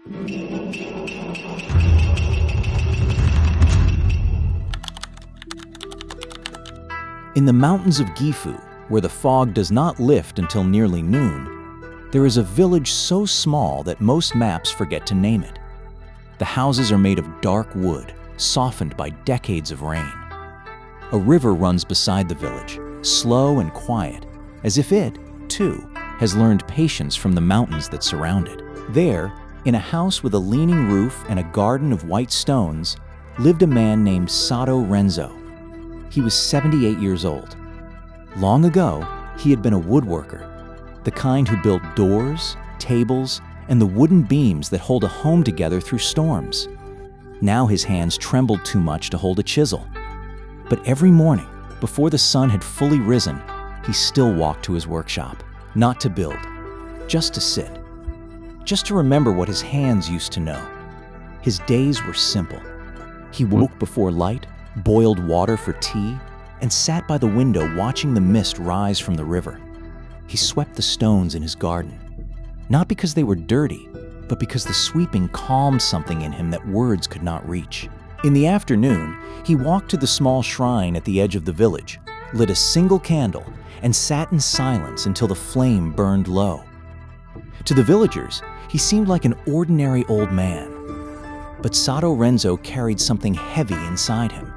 In the mountains of Gifu, where the fog does not lift until nearly noon, there is a village so small that most maps forget to name it. The houses are made of dark wood, softened by decades of rain. A river runs beside the village, slow and quiet, as if it, too, has learned patience from the mountains that surround it. There, in a house with a leaning roof and a garden of white stones, lived a man named Sato Renzo. He was 78 years old. Long ago, he had been a woodworker, the kind who built doors, tables, and the wooden beams that hold a home together through storms. Now his hands trembled too much to hold a chisel. But every morning, before the sun had fully risen, he still walked to his workshop, not to build, just to sit, just to remember what his hands used to know. His days were simple. He woke before light, boiled water for tea, and sat by the window watching the mist rise from the river. He swept the stones in his garden, not because they were dirty, but because the sweeping calmed something in him that words could not reach. In the afternoon, he walked to the small shrine at the edge of the village, lit a single candle, and sat in silence until the flame burned low. To the villagers, he seemed like an ordinary old man. But Sato Renzo carried something heavy inside him,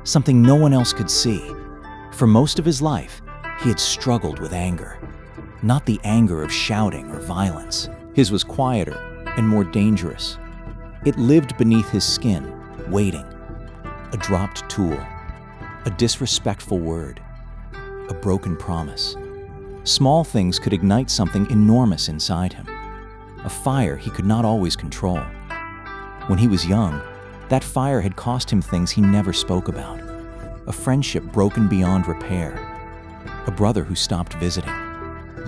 something no one else could see. For most of his life, he had struggled with anger. Not the anger of shouting or violence. His was quieter and more dangerous. It lived beneath his skin, waiting. A dropped tool, a disrespectful word, a broken promise. Small things could ignite something enormous inside him, a fire he could not always control. When he was young, that fire had cost him things he never spoke about. A friendship broken beyond repair. A brother who stopped visiting.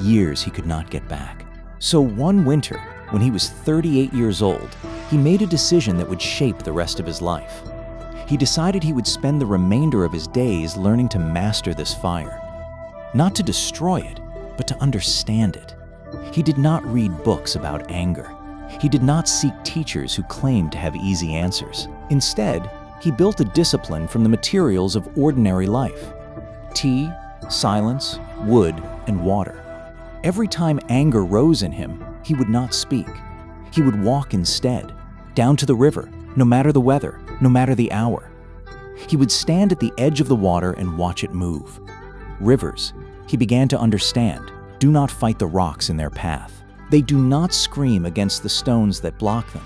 Years he could not get back. So one winter, when he was 38 years old, he made a decision that would shape the rest of his life. He decided he would spend the remainder of his days learning to master this fire. Not to destroy it, but to understand it. He did not read books about anger. He did not seek teachers who claimed to have easy answers. Instead, he built a discipline from the materials of ordinary life: tea, silence, wood, and water. Every time anger rose in him, he would not speak. He would walk instead, down to the river, no matter the weather, no matter the hour. He would stand at the edge of the water and watch it move. Rivers, he began to understand, do not fight the rocks in their path. They do not scream against the stones that block them.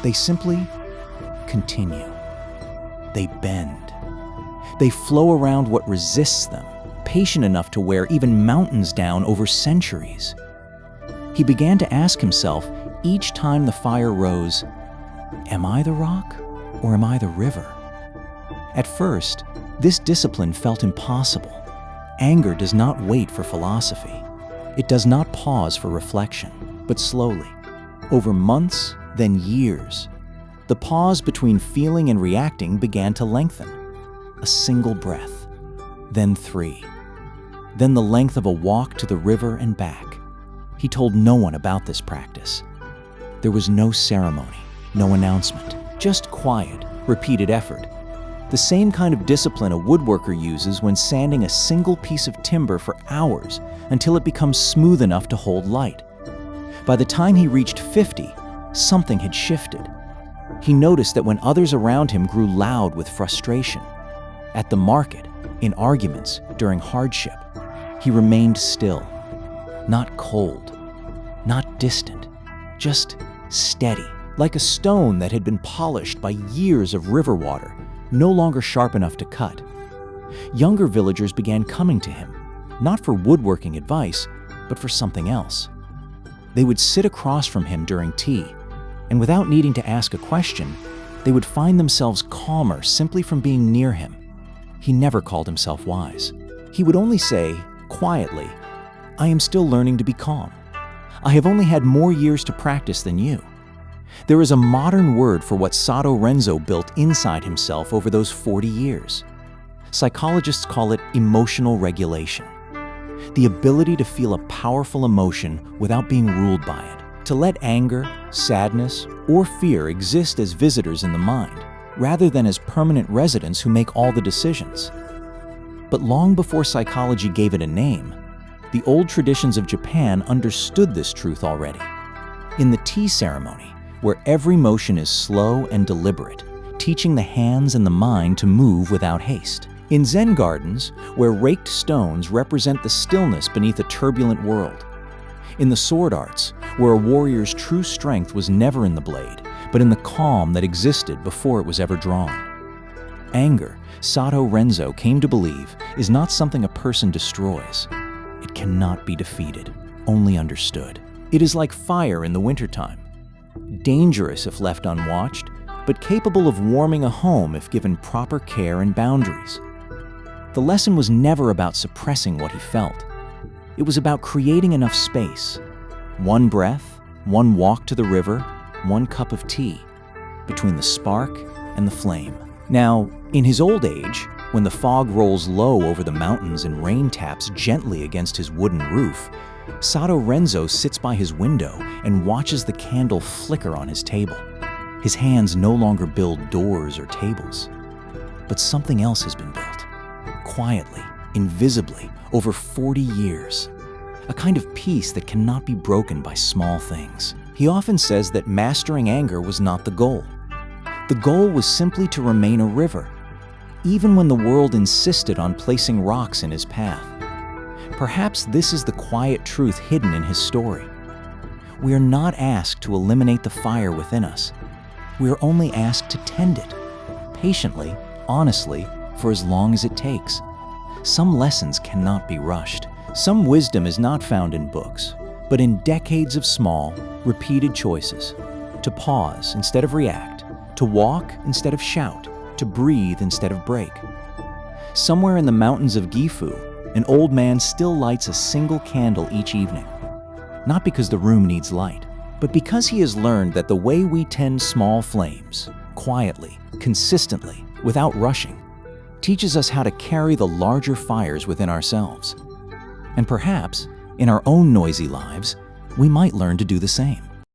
They simply continue. They bend. They flow around what resists them, patient enough to wear even mountains down over centuries. He began to ask himself each time the fire rose, am I the rock or am I the river? At first, this discipline felt impossible. Anger does not wait for philosophy. It does not pause for reflection, but slowly, over months, then years, the pause between feeling and reacting began to lengthen. A single breath, then 3, then the length of a walk to the river and back. He told no one about this practice. There was no ceremony, no announcement, just quiet, repeated effort. The same kind of discipline a woodworker uses when sanding a single piece of timber for hours until it becomes smooth enough to hold light. By the time he reached 50, something had shifted. He noticed that when others around him grew loud with frustration, at the market, in arguments, during hardship, he remained still, not cold, not distant, just steady, like a stone that had been polished by years of river water, no longer sharp enough to cut. Younger villagers began coming to him, not for woodworking advice, but for something else. They would sit across from him during tea, and without needing to ask a question, they would find themselves calmer simply from being near him. He never called himself wise. He would only say, quietly, I am still learning to be calm. I have only had more years to practice than you. There is a modern word for what Sato Renzo built inside himself over those 40 years. Psychologists call it emotional regulation. The ability to feel a powerful emotion without being ruled by it. To let anger, sadness, or fear exist as visitors in the mind, rather than as permanent residents who make all the decisions. But long before psychology gave it a name, the old traditions of Japan understood this truth already. In the tea ceremony, where every motion is slow and deliberate, teaching the hands and the mind to move without haste. In Zen gardens, where raked stones represent the stillness beneath a turbulent world. In the sword arts, where a warrior's true strength was never in the blade, but in the calm that existed before it was ever drawn. Anger, Sato Renzo came to believe, is not something a person destroys. It cannot be defeated, only understood. It is like fire in the wintertime, dangerous if left unwatched, but capable of warming a home if given proper care and boundaries. The lesson was never about suppressing what he felt. It was about creating enough space. One breath, one walk to the river, one cup of tea, between the spark and the flame. Now, in his old age, when the fog rolls low over the mountains and rain taps gently against his wooden roof, Sato Renzo sits by his window and watches the candle flicker on his table. His hands no longer build doors or tables, but something else has been built. Quietly, invisibly, over 40 years. A kind of peace that cannot be broken by small things. He often says that mastering anger was not the goal. The goal was simply to remain a river, even when the world insisted on placing rocks in his path. Perhaps this is the quiet truth hidden in his story. We are not asked to eliminate the fire within us. We are only asked to tend it, patiently, honestly, for as long as it takes. Some lessons cannot be rushed. Some wisdom is not found in books, but in decades of small, repeated choices. To pause instead of react, to walk instead of shout, to breathe instead of break. Somewhere in the mountains of Gifu, an old man still lights a single candle each evening. Not because the room needs light, but because he has learned that the way we tend small flames, quietly, consistently, without rushing, teaches us how to carry the larger fires within ourselves. And perhaps, in our own noisy lives, we might learn to do the same.